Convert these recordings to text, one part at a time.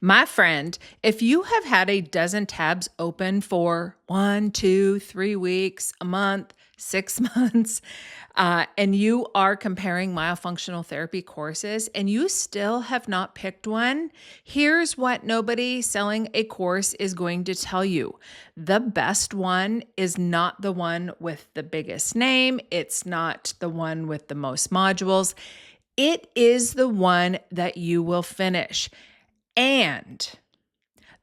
My friend, if you have had a dozen tabs open for 1, 2, 3 weeks, a month, 6 months, and you are comparing myofunctional therapy courses and you still have not picked one, here's what nobody selling a course is going to tell you. The best one is not the one with the biggest name. It's not the one with the most modules. It is the one that you will finish. And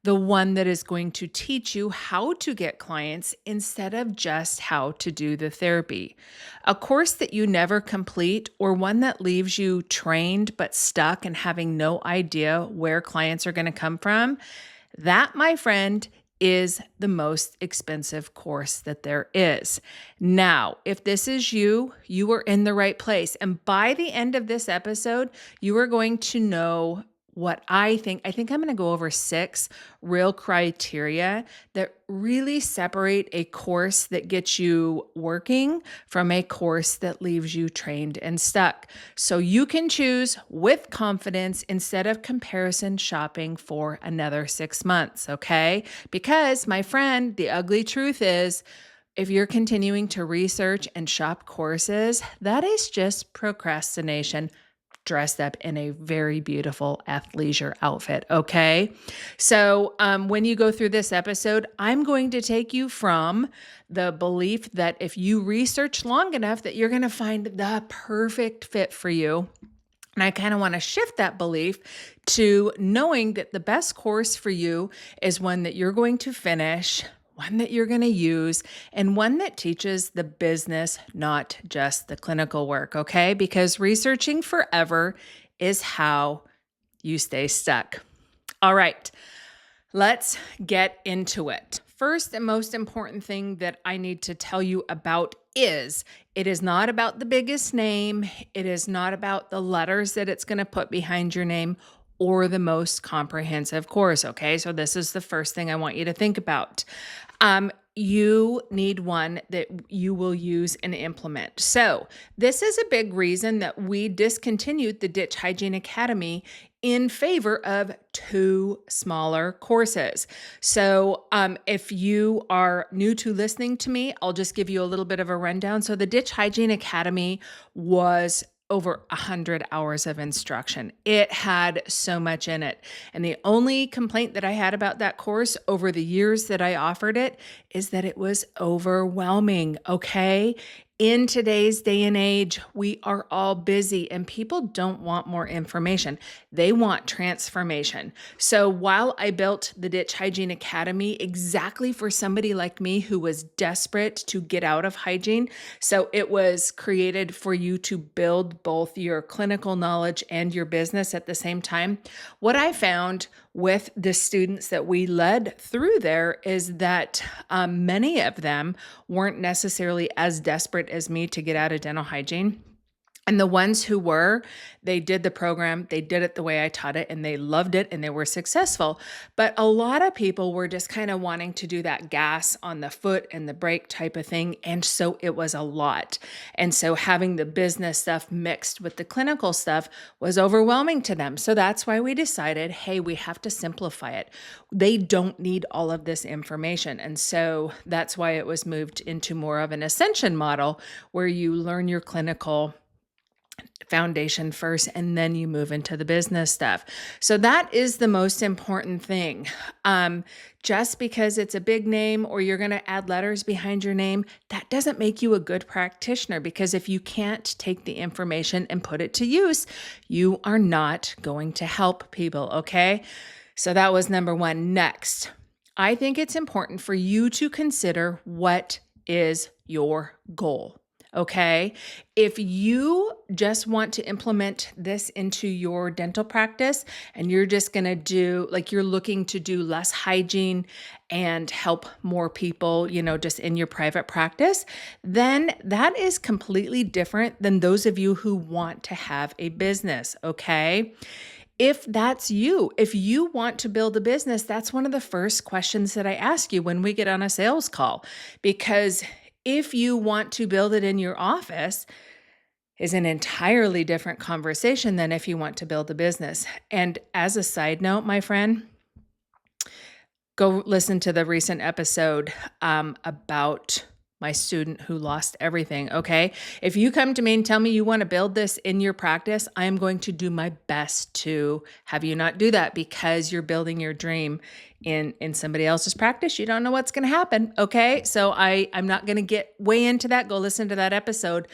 the one that is going to teach you how to get clients instead of just how to do the therapy. A course that you never complete or one that leaves you trained but stuck and having no idea where clients are going to come from, that, my friend, is the most expensive course that there is. Now, if this is you, you are in the right place. And by the end of this episode, you are going to know what I think I'm going to go over 6 real criteria that really separate a course that gets you working from a course that leaves you trained and stuck. So you can choose with confidence instead of comparison shopping for another 6 months, okay? Because, my friend, the ugly truth is, if you're continuing to research and shop courses, that is just procrastination dressed up in a very beautiful athleisure outfit, okay? So when you go through this episode, I'm going to take you from the belief that if you research long enough that you're going to find the perfect fit for you. And I kind of want to shift that belief to knowing that the best course for you is one that you're going to finish, one that you're going to use, and one that teaches the business, not just the clinical work, okay? Because researching forever is how you stay stuck. All right, let's get into it. First and most important thing that I need to tell you about is it is not about the biggest name. It is not about the letters that it's going to put behind your name or the most comprehensive course, okay? So this is the first thing I want you to think about. You need one that you will use and implement. So this is a big reason that we discontinued the Ditch Hygiene Academy in favor of 2 smaller courses. So if you are new to listening to me, I'll just give you a little bit of a rundown. So the Ditch Hygiene Academy was over 100 hours of instruction. It had so much in it. And the only complaint that I had about that course over the years that I offered it is that it was overwhelming, okay? In today's day and age, we are all busy and people don't want more information. They want transformation. So while I built the Ditch Hygiene Academy exactly for somebody like me who was desperate to get out of hygiene, so it was created for you to build both your clinical knowledge and your business at the same time, what I found with the students that we led through there is that many of them weren't necessarily as desperate as me to get out of dental hygiene. And the ones who were, they did the program, they did it the way I taught it, and they loved it, and they were successful. But a lot of people were just kind of wanting to do that gas on the foot and the brake type of thing. And so it was a lot. And so having the business stuff mixed with the clinical stuff was overwhelming to them. So that's why we decided, hey, we have to simplify it. They don't need all of this information. And so that's why it was moved into more of an ascension model where you learn your clinical foundation first, and then you move into the business stuff. So that is the most important thing. Just because it's a big name or you're going to add letters behind your name, that doesn't make you a good practitioner, because if you can't take the information and put it to use, you are not going to help people, okay? So that was number 1. Next, I think it's important for you to consider what is your goal. Okay. If you just want to implement this into your dental practice and you're just going to do, like, you're looking to do less hygiene and help more people, just in your private practice, then that is completely different than those of you who want to have a business. Okay. If that's you, if you want to build a business, that's one of the first questions that I ask you when we get on a sales call, because if you want to build it in your office is an entirely different conversation than if you want to build a business. And as a side note, my friend, Go listen to the recent episode about my student who lost everything, okay? If you come to me and tell me you want to build this in your practice, I am going to do my best to have you not do that, because you're building your dream in somebody else's practice. You don't know what's going to happen, okay? So I'm not going to get way into that. Go listen to that episode.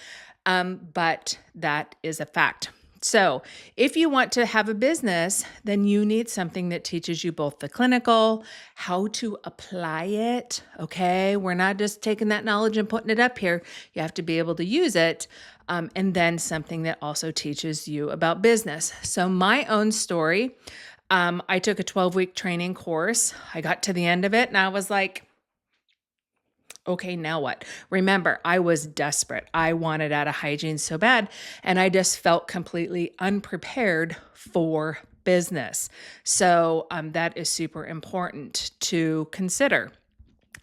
But that is a fact. So if you want to have a business, then you need something that teaches you both the clinical, how to apply it. Okay. We're not just taking that knowledge and putting it up here. You have to be able to use it. And then something that also teaches you about business. So my own story, I took a 12-week training course. I got to the end of it and I was like, okay, now what? Remember, I was desperate. I wanted out of hygiene so bad, and I just felt completely unprepared for business. So that is super important to consider.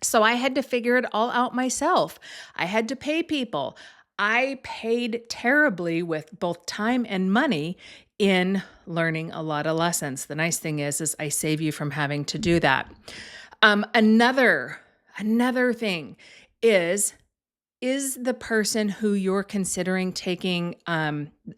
So I had to figure it all out myself. I had to pay people. I paid terribly with both time and money in learning a lot of lessons. The nice thing is I save you from having to do that. Another thing is the person who you're considering taking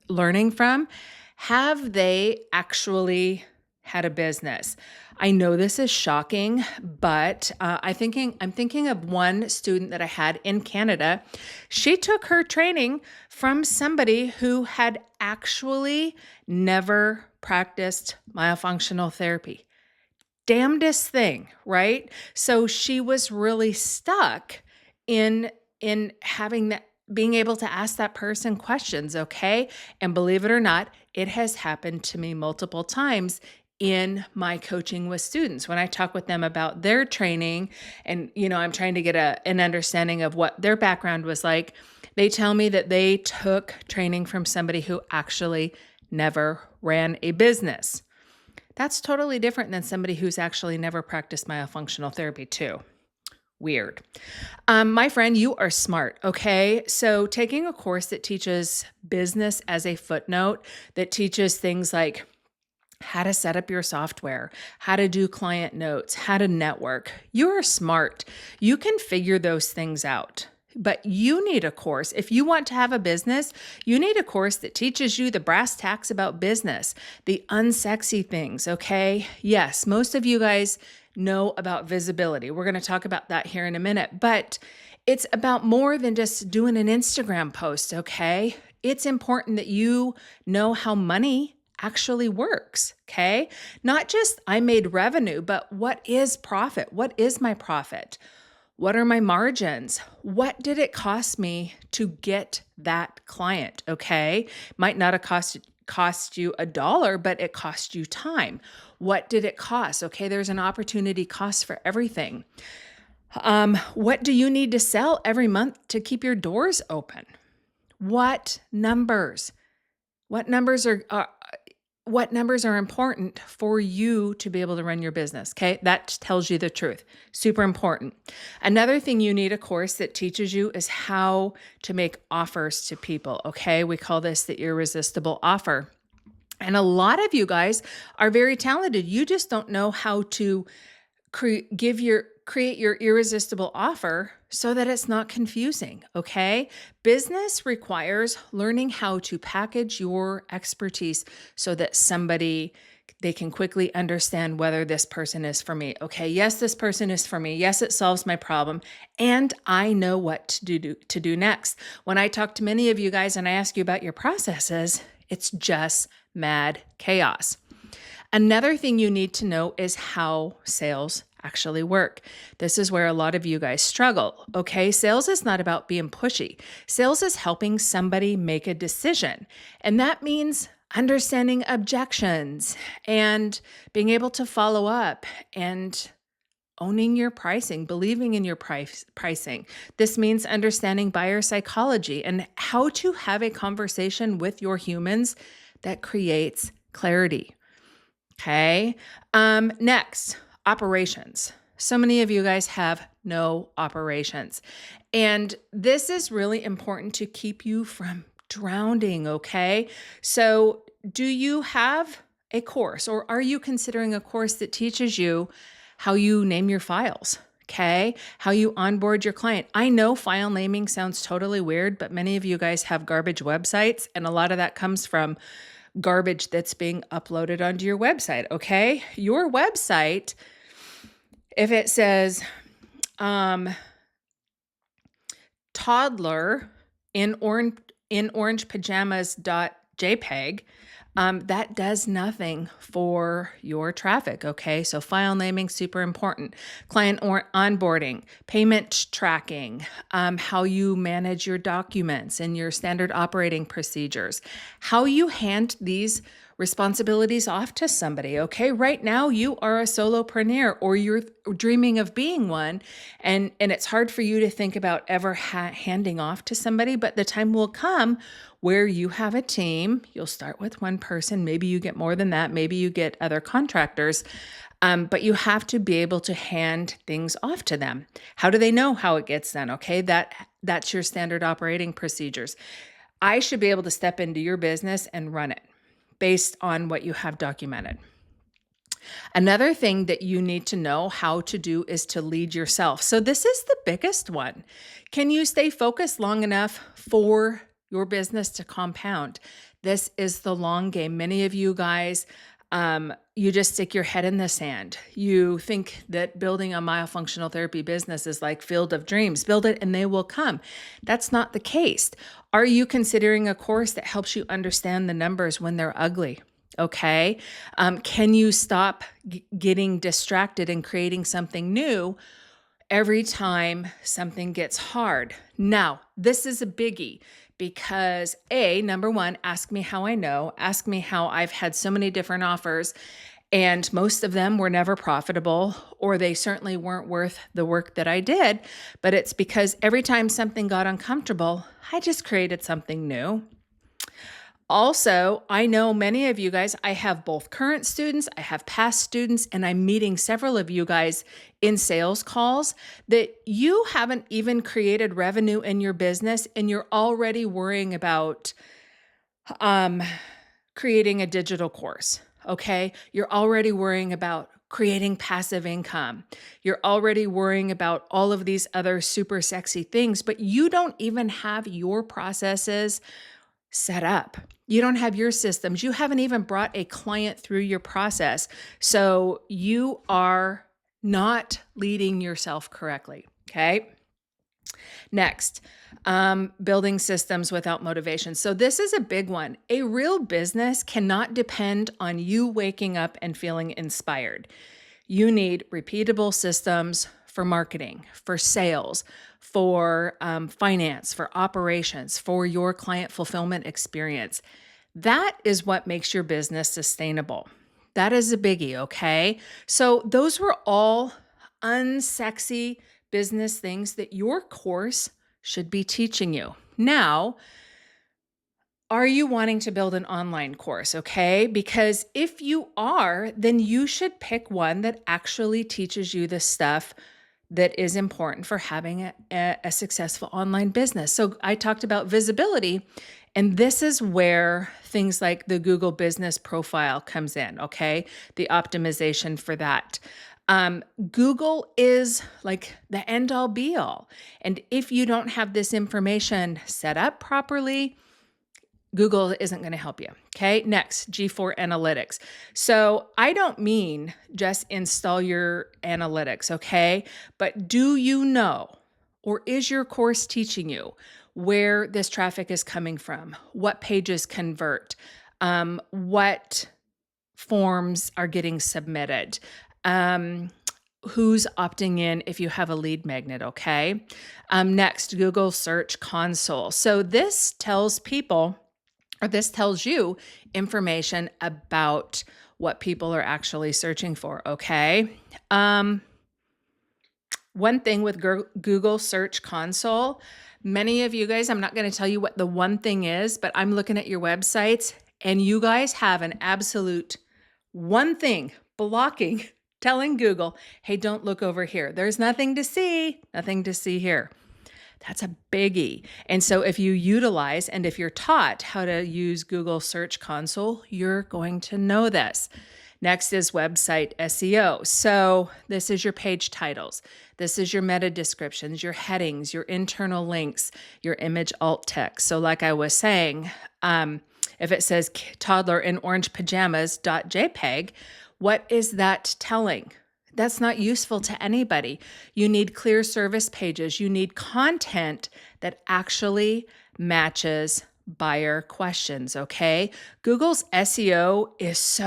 learning from, have they actually had a business? I know this is shocking, but I'm thinking of one student that I had in Canada. She took her training from somebody who had actually never practiced myofunctional therapy. Damnedest thing, right? So she was really stuck in having that, being able to ask that person questions, okay? And believe it or not, it has happened to me multiple times in my coaching with students. When I talk with them about their training and, I'm trying to get an understanding of what their background was like, they tell me that they took training from somebody who actually never ran a business. That's totally different than somebody who's actually never practiced myofunctional therapy too. Weird. My friend, you are smart, okay? So taking a course that teaches business as a footnote, that teaches things like how to set up your software, how to do client notes, how to network, you're smart. You can figure those things out. But you need a course. If you want to have a business, you need a course that teaches you the brass tacks about business, the unsexy things, okay? Yes, most of you guys know about visibility. We're going to talk about that here in a minute, but it's about more than just doing an Instagram post, okay? It's important that you know how money actually works, okay? Not just I made revenue, but what is profit? What is my profit? What are my margins? What did it cost me to get that client? Okay. Might not have cost you $1, but it cost you time. What did it cost? Okay. There's an opportunity cost for everything. What do you need to sell every month to keep your doors open? What numbers? What numbers are important for you to be able to run your business? Okay. That tells you the truth. Super important. Another thing you need a course that teaches you is how to make offers to people. Okay. We call this the irresistible offer. And a lot of you guys are very talented. You just don't know how to create your irresistible offer so that it's not confusing, okay? Business requires learning how to package your expertise so that they can quickly understand whether this person is for me. Okay, yes, this person is for me. Yes, it solves my problem. And I know what to do next. When I talk to many of you guys and I ask you about your processes, it's just mad chaos. Another thing you need to know is how sales actually work. This is where a lot of you guys struggle. Okay, sales is not about being pushy. Sales is helping somebody make a decision. And that means understanding objections and being able to follow up and owning your pricing, believing in your pricing. This means understanding buyer psychology and how to have a conversation with your humans that creates clarity. Okay. Next, operations. So many of you guys have no operations. And this is really important to keep you from drowning. Okay. So do you have a course, or are you considering a course that teaches you how you name your files. Okay, how you onboard your client. I know file naming sounds totally weird, but many of you guys have garbage websites, and a lot of that comes from garbage that's being uploaded onto your website. Okay, your website, if it says toddler in orange pajamas.jpg, that does nothing for your traffic. Okay, so file naming, super important. Client onboarding, payment tracking, how you manage your documents and your standard operating procedures, how you hand these responsibilities off to somebody. Okay, right now you are a solopreneur, or you're dreaming of being one, and it's hard for you to think about ever handing off to somebody, but the time will come where you have a team. You'll start with one person, maybe you get more than that, maybe you get other contractors, but you have to be able to hand things off to them. How do they know how it gets done? Okay, that's your standard operating procedures. I should be able to step into your business and run it based on what you have documented. Another thing that you need to know how to do is to lead yourself. So this is the biggest one. Can you stay focused long enough for your business to compound? This is the long game. Many of you guys, you just stick your head in the sand. You think that building a myofunctional therapy business is like Field of Dreams. Build it and they will come. That's not the case. Are you considering a course that helps you understand the numbers when they're ugly? Okay. Can you stop getting distracted and creating something new every time something gets hard? Now, this is a biggie because number one, ask me how I know. Ask me how I've had so many different offers and most of them were never profitable, or they certainly weren't worth the work that I did. But it's because every time something got uncomfortable, I just created something new. Also, I know many of you guys, I have both current students, I have past students, and I'm meeting several of you guys in sales calls that you haven't even created revenue in your business and you're already worrying about creating a digital course, okay? You're already worrying about creating passive income. You're already worrying about all of these other super sexy things, but you don't even have your processes set up. You don't have your systems. You haven't even brought a client through your process. So you are not leading yourself correctly. Okay. Next, building systems without motivation. So this is a big one. A real business cannot depend on you waking up and feeling inspired. You need repeatable systems for marketing, for sales, for finance, for operations, for your client fulfillment experience. That is what makes your business sustainable. That is a biggie, okay? So those were all unsexy business things that your course should be teaching you. Now, are you wanting to build an online course? Okay. Because if you are, then you should pick one that actually teaches you the stuff that is important for having a successful online business. So I talked about visibility, and this is where things like the Google Business Profile comes in. Okay. The optimization for that. Google is like the end all be all. And if you don't have this information set up properly, Google isn't going to help you. Okay. Next, G4 Analytics. So I don't mean just install your analytics. Okay. But do you know, or is your course teaching you where this traffic is coming from? What pages convert? What forms are getting submitted? Who's opting in if you have a lead magnet, okay? Next, Google Search Console. So this tells people, or this tells you information about what people are actually searching for, okay? One thing with Google Search Console, many of you guys, I'm not going to tell you what the one thing is, but I'm looking at your websites and you guys have an absolute one thing blocking, telling Google, hey, don't look over here. There's nothing to see here. That's a biggie. And so if you utilize, and if you're taught how to use Google Search Console, you're going to know this. Next is website SEO. So this is your page titles. This is your meta descriptions, your headings, your internal links, your image alt text. So like I was saying, if it says toddler in orange pajamas.jpg, what is that telling? That's not useful to anybody. You need clear service pages. You need content that actually matches buyer questions, okay? Google's SEO is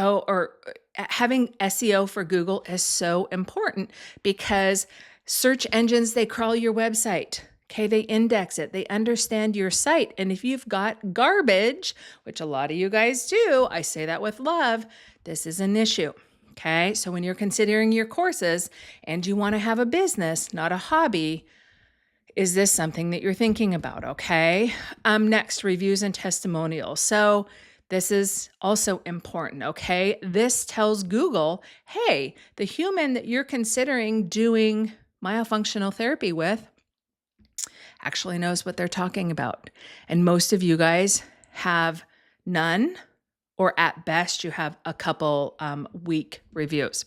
having SEO for Google is so important because search engines, they crawl your website. Okay, they index it, they understand your site. And if you've got garbage, which a lot of you guys do, I say that with love, this is an issue. Okay, so when you're considering your courses and you want to have a business, not a hobby, is this something that you're thinking about? Okay. Next, reviews and testimonials. So this is also important. Okay. This tells Google, hey, the human that you're considering doing myofunctional therapy with actually knows what they're talking about. And most of you guys have none, or at best, you have a couple weak reviews.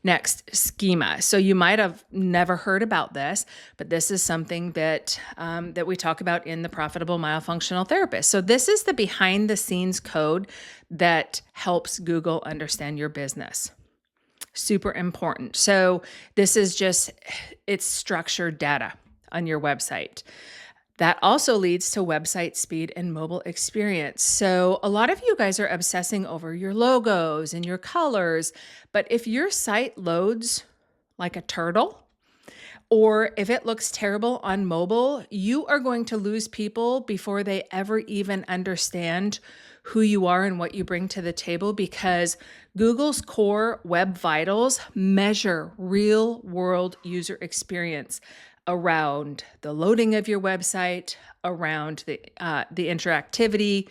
Next, schema. So you might have never heard about this, but this is something that that we talk about in the Profitable Myofunctional Therapist. So this is the behind-the-scenes code that helps Google understand your business. Super important. So this is just, it's structured data on your website. That also leads to website speed and mobile experience. So a lot of you guys are obsessing over your logos and your colors, but if your site loads like a turtle, or if it looks terrible on mobile, you are going to lose people before they ever even understand who you are and what you bring to the table, because Google's core web vitals measure real world user experience around the loading of your website, around the interactivity.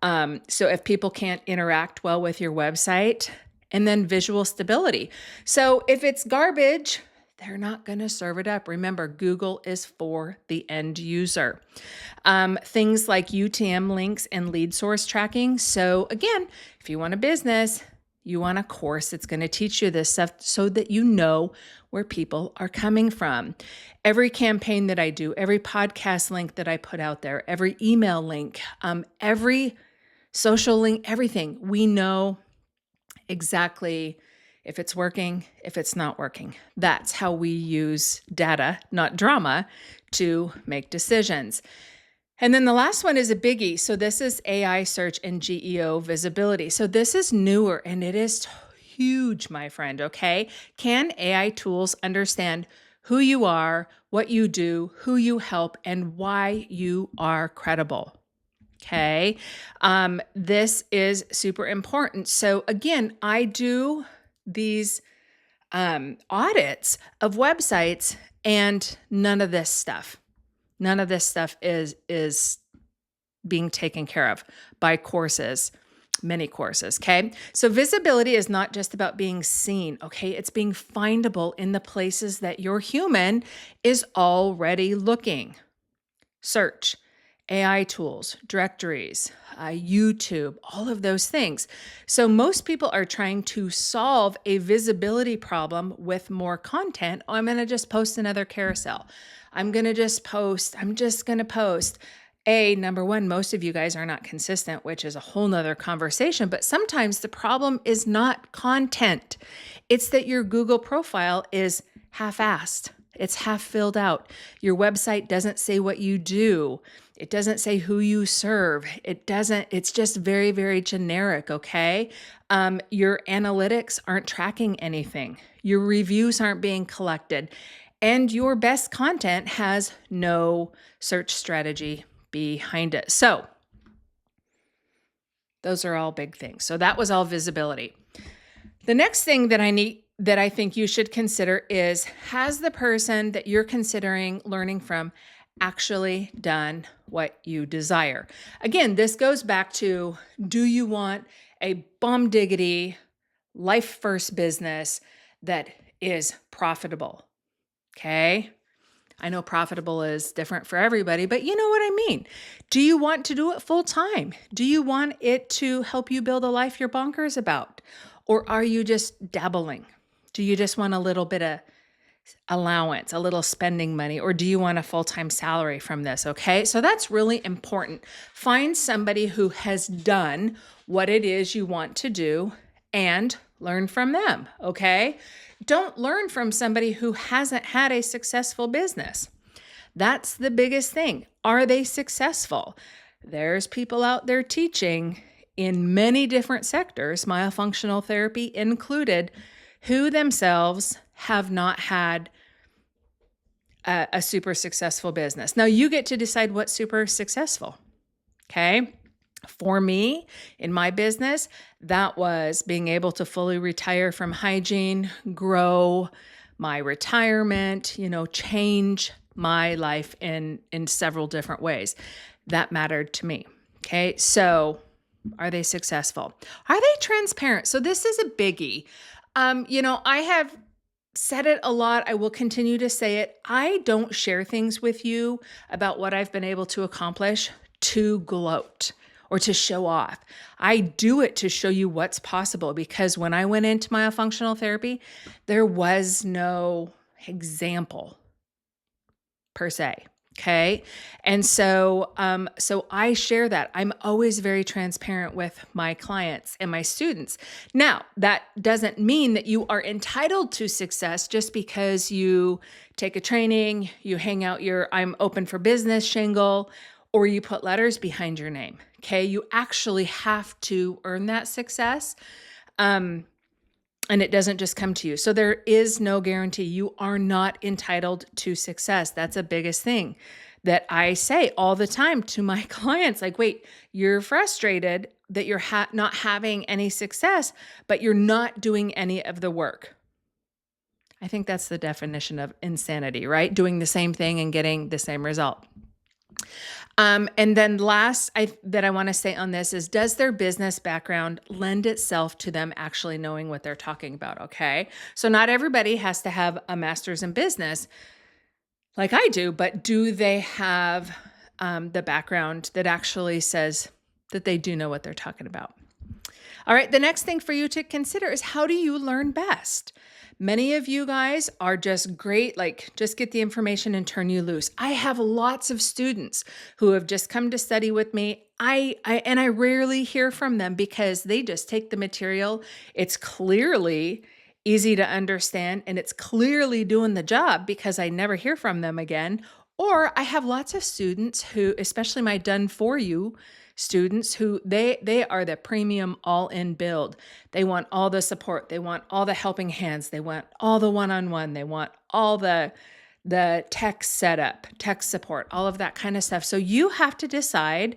So if people can't interact well with your website, and then visual stability. So if it's garbage, they're not going to serve it up. Remember, Google is for the end user. Things like UTM links and lead source tracking. So again, if you want a business, you want a course that's going to teach you this stuff so that you know where people are coming from. Every campaign that I do, every podcast link that I put out there, every email link, every social link, everything, we know exactly if it's working, if it's not working. That's how we use data, not drama, to make decisions. And then the last one is a biggie. So this is AI search and GEO visibility. So this is newer and it is huge, my friend, okay? Can AI tools understand who you are, what you do, who you help, and why you are credible? Okay. This is super important. So again, I do these audits of websites and none of this stuff is being taken care of by courses, many courses. Okay. So visibility is not just about being seen. Okay. It's being findable in the places that your human is already looking. Search, AI tools, directories, YouTube, all of those things. So most people are trying to solve a visibility problem with more content. Oh, I'm going to just post another carousel. I'm just going to post. Number one, most of you guys are not consistent, which is a whole nother conversation. But sometimes the problem is not content. It's that your Google profile is half-assed. It's half filled out. Your website doesn't say what you do. It doesn't say who you serve. It's just very, very generic, okay? Your analytics aren't tracking anything. Your reviews aren't being collected. And your best content has no search strategy behind it. So those are all big things. So that was all visibility. The next thing that I think you should consider is, has the person that you're considering learning from actually done what you desire? Again, this goes back to, do you want a bomb diggity, life first business that is profitable? Okay. I know profitable is different for everybody, but you know what I mean. Do you want to do it full time? Do you want it to help you build a life you're bonkers about? Or are you just dabbling? Do you just want a little bit of allowance, a little spending money, or do you want a full-time salary from this? Okay. So that's really important. Find somebody who has done what it is you want to do and learn from them. Okay. Don't learn from somebody who hasn't had a successful business. That's the biggest thing. Are they successful? There's people out there teaching in many different sectors, myofunctional therapy included, who themselves have not had a super successful business. Now you get to decide what's super successful. Okay. For me, in my business, that was being able to fully retire from hygiene, grow my retirement, change my life in several different ways. That mattered to me. Okay. So are they successful? Are they transparent? So this is a biggie. I have said it a lot. I will continue to say it. I don't share things with you about what I've been able to accomplish to gloat or to show off. I do it to show you what's possible, because when I went into myofunctional therapy, there was no example per se. Okay. And so I share that. I'm always very transparent with my clients and my students. Now, that doesn't mean that you are entitled to success just because you take a training, you hang out your I'm open for business shingle, or you put letters behind your name. Okay. You actually have to earn that success. And it doesn't just come to you. So there is no guarantee. You are not entitled to success. That's the biggest thing that I say all the time to my clients. Like, wait, you're frustrated that you're not having any success, but you're not doing any of the work. I think that's the definition of insanity, right? Doing the same thing and getting the same result. And then last that I want to say on this is, does their business background lend itself to them actually knowing what they're talking about? Okay. So not everybody has to have a master's in business like I do, but do they have the background that actually says that they do know what they're talking about? All right. The next thing for you to consider is, how do you learn best? Many of you guys are just great, like just get the information and turn you loose. I have lots of students who have just come to study with me. I rarely hear from them because they just take the material. It's clearly easy to understand and it's clearly doing the job because I never hear from them again. Or I have lots of students who, especially my done for you students, who they are the premium all-in build. They want all the support. They want all the helping hands. They want all the one-on-one. They want all the tech setup, tech support, all of that kind of stuff. So you have to decide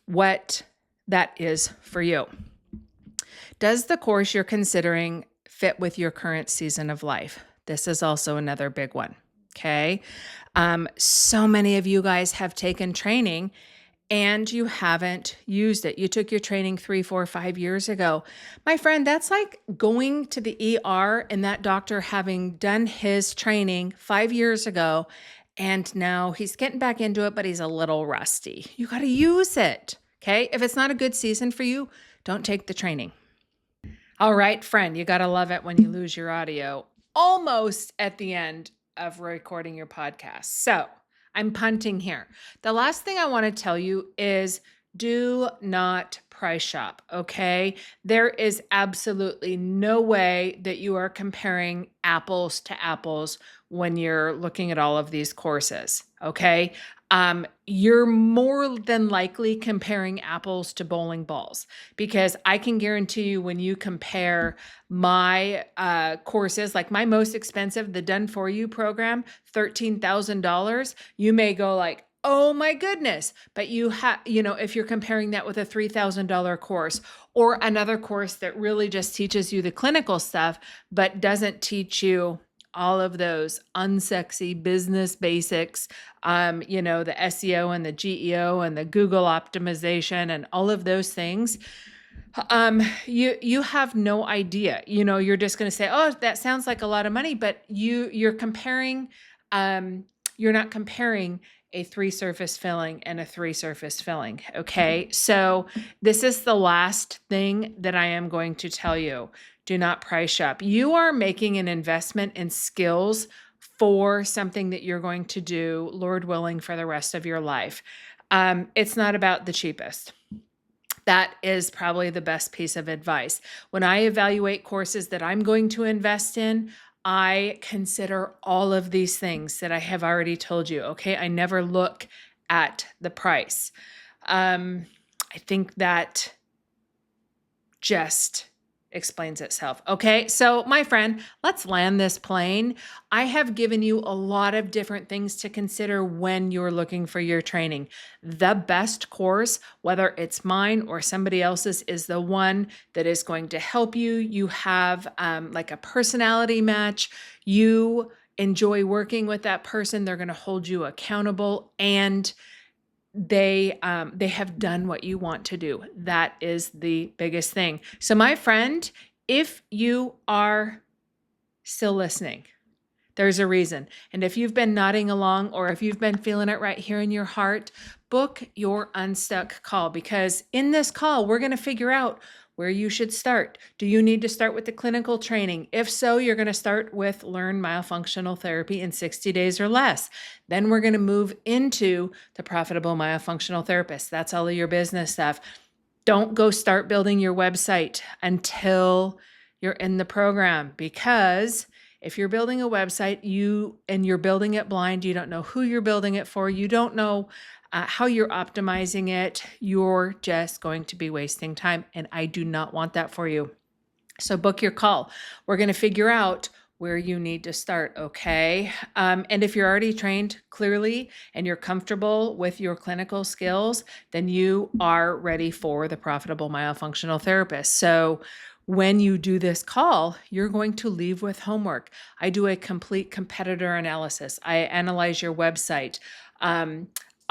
what that is for you. Does the course you're considering fit with your current season of life? This is also another big one. Okay. So many of you guys have taken training and you haven't used it. You took your training 3, 4, 5 years ago. My friend, that's like going to the ER and that doctor having done his training 5 years ago, and now he's getting back into it, but he's a little rusty. You got to use it. Okay. If it's not a good season for you, don't take the training. All right, friend, you got to love it when you lose your audio almost at the end of recording your podcast. So I'm punting here. The last thing I want to tell you is, do not price shop, okay? There is absolutely no way that you are comparing apples to apples when you're looking at all of these courses, okay? You're more than likely comparing apples to bowling balls, because I can guarantee you when you compare my courses, like my most expensive, the Done For You program, $13,000, you may go like, oh my goodness. But if you're comparing that with a $3,000 course or another course that really just teaches you the clinical stuff, but doesn't teach you all of those unsexy business basics, the SEO and the GEO and the Google optimization and all of those things, you have no idea. You're just going to say, oh, that sounds like a lot of money, but you're comparing, you're not comparing a 3 surface filling, and a 3 surface filling. Okay. So this is the last thing that I am going to tell you. Do not price shop. You are making an investment in skills for something that you're going to do, Lord willing, for the rest of your life. It's not about the cheapest. That is probably the best piece of advice. When I evaluate courses that I'm going to invest in, I consider all of these things that I have already told you. Okay. I never look at the price. I think that just explains itself. Okay. So my friend, let's land this plane. I have given you a lot of different things to consider when you're looking for your training. The best course, whether it's mine or somebody else's, is the one that is going to help you. You have like a personality match. You enjoy working with that person. They're going to hold you accountable, and they have done what you want to do. That is the biggest thing. So my friend, if you are still listening, there's a reason. And if you've been nodding along, or if you've been feeling it right here in your heart, book your Unstuck call, because in this call, we're going to figure out where you should start. Do you need to start with the clinical training? If so, you're going to start with Learn Myofunctional Therapy in 60 days or less. Then we're going to move into the Profitable Myofunctional Therapist. That's all of your business stuff. Don't go start building your website until you're in the program, because if you're building a website, you're building it blind, you don't know who you're building it for, you don't know how you're optimizing it, you're just going to be wasting time. And I do not want that for you. So book your call. We're going to figure out where you need to start. Okay. And if you're already trained clearly and you're comfortable with your clinical skills, then you are ready for the Profitable Myofunctional Therapist. So when you do this call, you're going to leave with homework. I do a complete competitor analysis. I analyze your website.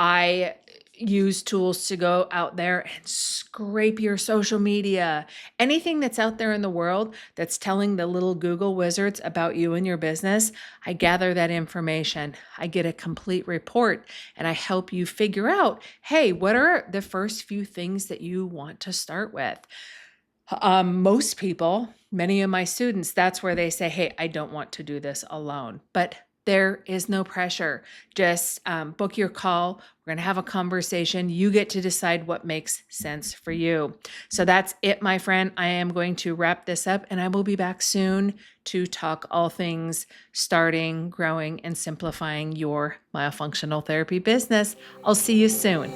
I use tools to go out there and scrape your social media. Anything that's out there in the world that's telling the little Google wizards about you and your business, I gather that information. I get a complete report, and I help you figure out, hey, what are the first few things that you want to start with? Most people, many of my students, that's where they say, hey, I don't want to do this alone. But there is no pressure. Just book your call. We're going to have a conversation. You get to decide what makes sense for you. So that's it, my friend. I am going to wrap this up, and I will be back soon to talk all things starting, growing, and simplifying your myofunctional therapy business. I'll see you soon.